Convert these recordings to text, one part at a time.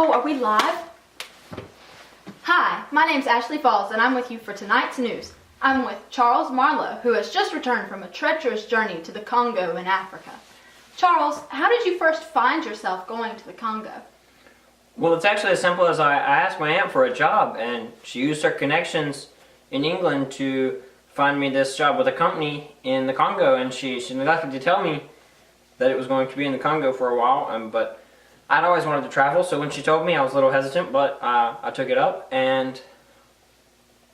Oh, are we live? Hi, my name's Ashlee Falls and I'm with you for tonight's news. I'm with Charles Marlow, who has just returned from a treacherous journey to the Congo in Africa. Charles, how did you first find yourself going to the Congo? Well, it's actually as simple as I asked my aunt for a job, and she used her connections in England to find me this job with a company in the Congo, and she neglected to tell me that it was going to be in the Congo for a while, but I'd always wanted to travel, so when she told me I was a little hesitant, but I took it up and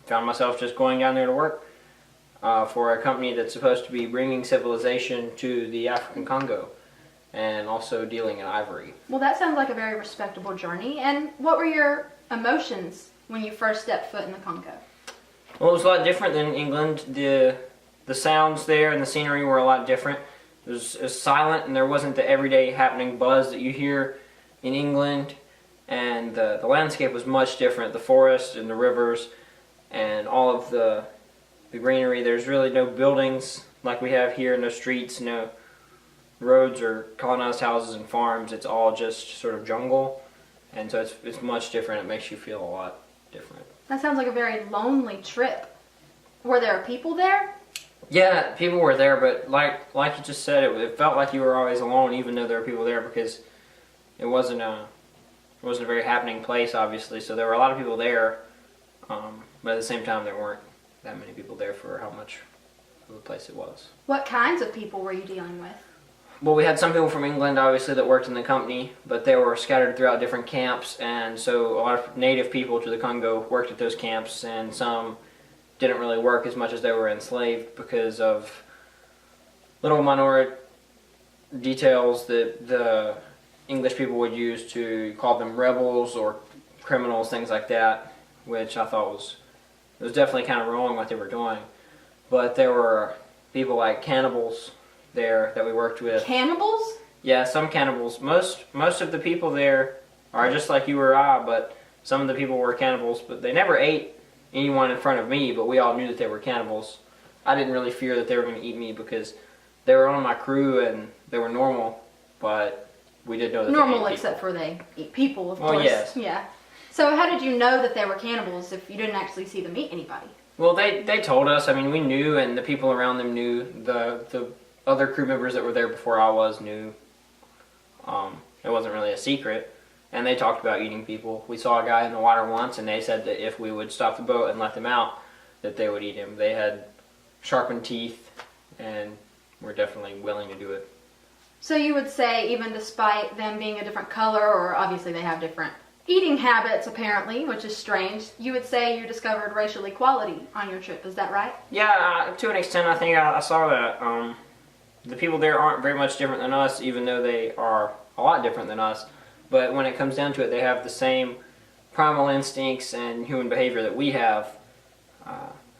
found myself just going down there to work for a company that's supposed to be bringing civilization to the African Congo and also dealing in ivory. Well, that sounds like a very respectable journey. And what were your emotions when you first stepped foot in the Congo? Well, it was a lot different than England. The sounds there and the scenery were a lot different. It was silent, and there wasn't the everyday happening buzz that you hear in England, and the landscape was much different. The forest and the rivers and all of the greenery. There's really no buildings like we have here, no streets, no roads or colonized houses and farms. It's all just sort of jungle, and so it's much different. It makes you feel a lot different. That sounds like a very lonely trip. Were there people there? Yeah, people were there, but like you just said, it felt like you were always alone, even though there were people there, because it wasn't a very happening place, obviously. So there were a lot of people there, but at the same time, there weren't that many people there for how much of a place it was. What kinds of people were you dealing with? Well, we had some people from England, obviously, that worked in the company, but they were scattered throughout different camps, and so a lot of native people to the Congo worked at those camps, and some didn't really work as much as they were enslaved because of little minority details that the English people would use to call them rebels or criminals, things like that, which I thought was definitely kind of wrong what they were doing. But there were people like cannibals there that we worked with. Cannibals? Yeah, some cannibals. Most of the people there are just like you or I, but some of the people were cannibals, but they never ate anyone in front of me, but we all knew that they were cannibals. I didn't really fear that they were going to eat me because they were on my crew and they were normal, but we did know that normal, they ate except for they eat people, of course. course. Yes. Yeah. So how did you know that they were cannibals if you didn't actually see them eat anybody? Well, they told us. I mean, we knew, and the people around them knew. The other crew members that were there before I was knew. It wasn't really a secret. And they talked about eating people. We saw a guy in the water once, and they said that if we would stop the boat and let them out, that they would eat him. They had sharpened teeth, and were definitely willing to do it. So you would say, even despite them being a different color, or obviously they have different eating habits apparently, which is strange, you would say you discovered racial equality on your trip, is that right? Yeah, to an extent I think I saw that. The people there aren't very much different than us, even though they are a lot different than us. But when it comes down to it, they have the same primal instincts and human behavior that we have.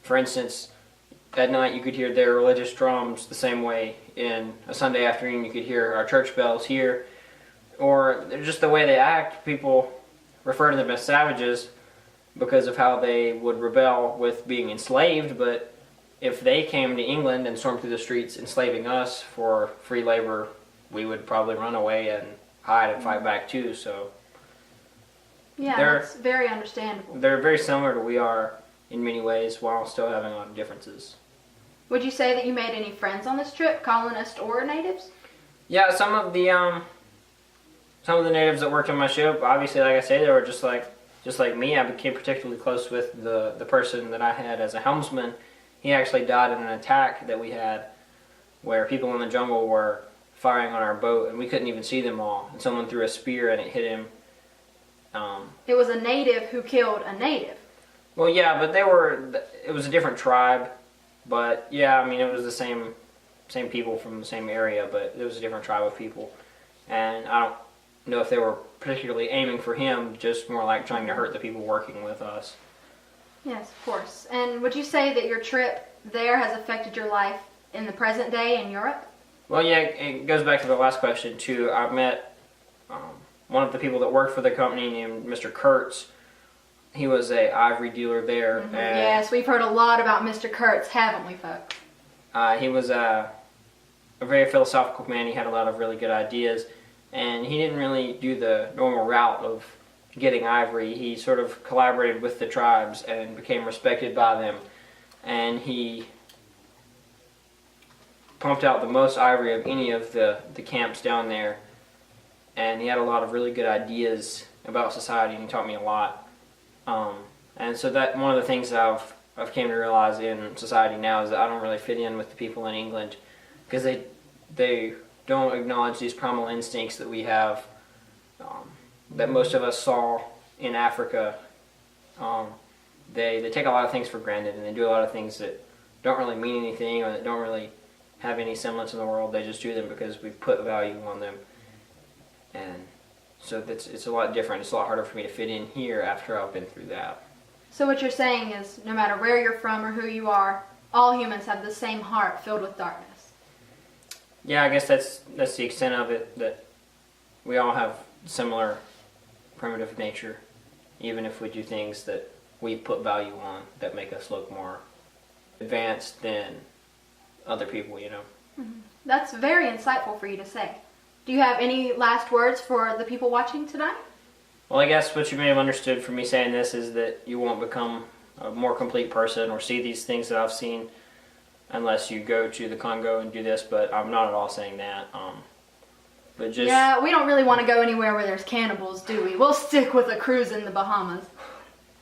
For instance, at night you could hear their religious drums the same way in a Sunday afternoon you could hear our church bells here. Or just the way they act, people refer to them as savages because of how they would rebel with being enslaved, but if they came to England and stormed through the streets enslaving us for free labor, we would probably run away and hide and fight back too. So yeah, that's very understandable. They're very similar to we are in many ways, while still having a lot of differences. Would you say that you made any friends on this trip, colonists or natives? Yeah, some of the natives that worked on my ship, obviously, like I say, they were just like me. I became particularly close with the person that I had as a helmsman. He actually died in an attack that we had where people in the jungle were firing on our boat and we couldn't even see them all. And someone threw a spear and it hit him. It was a native who killed a native. Well, yeah, but it was a different tribe. But yeah, I mean, it was the same people from the same area, but it was a different tribe of people. And I don't know if they were particularly aiming for him, just more like trying to hurt the people working with us. Yes, of course. And would you say that your trip there has affected your life in the present day in Europe? Well, yeah, it goes back to the last question, too. I met one of the people that worked for the company named Mr. Kurtz. He was a ivory dealer there. Mm-hmm. Yes, we've heard a lot about Mr. Kurtz, haven't we, folks? He was a very philosophical man. He had a lot of really good ideas. And he didn't really do the normal route of getting ivory. He sort of collaborated with the tribes and became respected by them. And he pumped out the most ivory of any of the camps down there. And he had a lot of really good ideas about society, and he taught me a lot. And so that one of the things that I've came to realize in society now is that I don't really fit in with the people in England because they don't acknowledge these primal instincts that we have, that most of us saw in Africa. They take a lot of things for granted, and they do a lot of things that don't really mean anything or that don't really have any semblance in the world. They just do them because we've put value on them. And so it's a lot different. It's a lot harder for me to fit in here after I've been through that. So what you're saying is, no matter where you're from or who you are, all humans have the same heart filled with darkness. Yeah, I guess that's the extent of it, that we all have similar primitive nature, even if we do things that we put value on that make us look more advanced than other people, you know. Mm-hmm. That's very insightful for you to say. Do you have any last words for the people watching tonight? Well, I guess what you may have understood from me saying this is that you won't become a more complete person or see these things that I've seen unless you go to the Congo and do this, but I'm not at all saying that. But just... Yeah, we don't really want to go anywhere where there's cannibals, do we? We'll stick with a cruise in the Bahamas.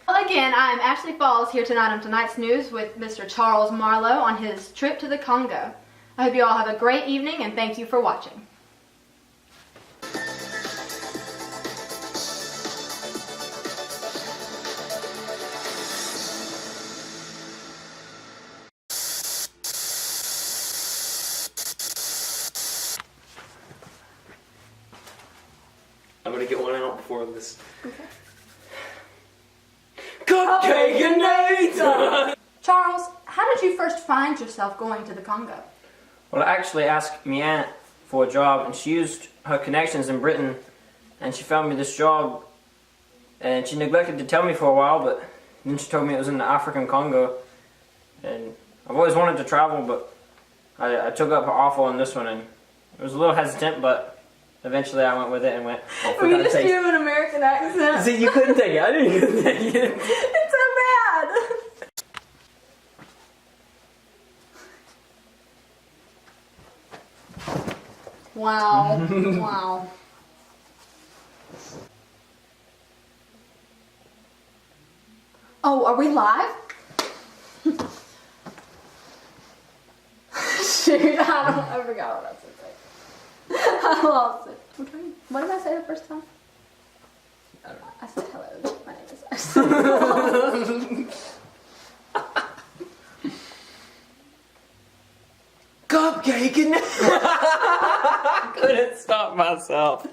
Well, again, I'm Ashlee Falls here tonight on tonight's news with Mr. Charles Marlow on his trip to the Congo. I hope you all have a great evening, and thank you for watching. I'm gonna get one out before this. Okay. Cupcake-inator! Charles, how did you first find yourself going to the Congo? Well, I actually asked my aunt for a job, and she used her connections in Britain, and she found me this job, and she neglected to tell me for a while, but then she told me it was in the African Congo, and I've always wanted to travel, but I took up her offer on this one, and it was a little hesitant, but eventually I went with it and went, oh, for We God's just sake. do an American accent. See, you couldn't take it. I didn't even take it. It's so bad. Wow. Wow. Oh, are we live? Shoot, I forgot what I was going to say. I lost it. What did I say the first time? I don't know. I said hello. My name is Ashlee. Cupcake! I couldn't stop myself.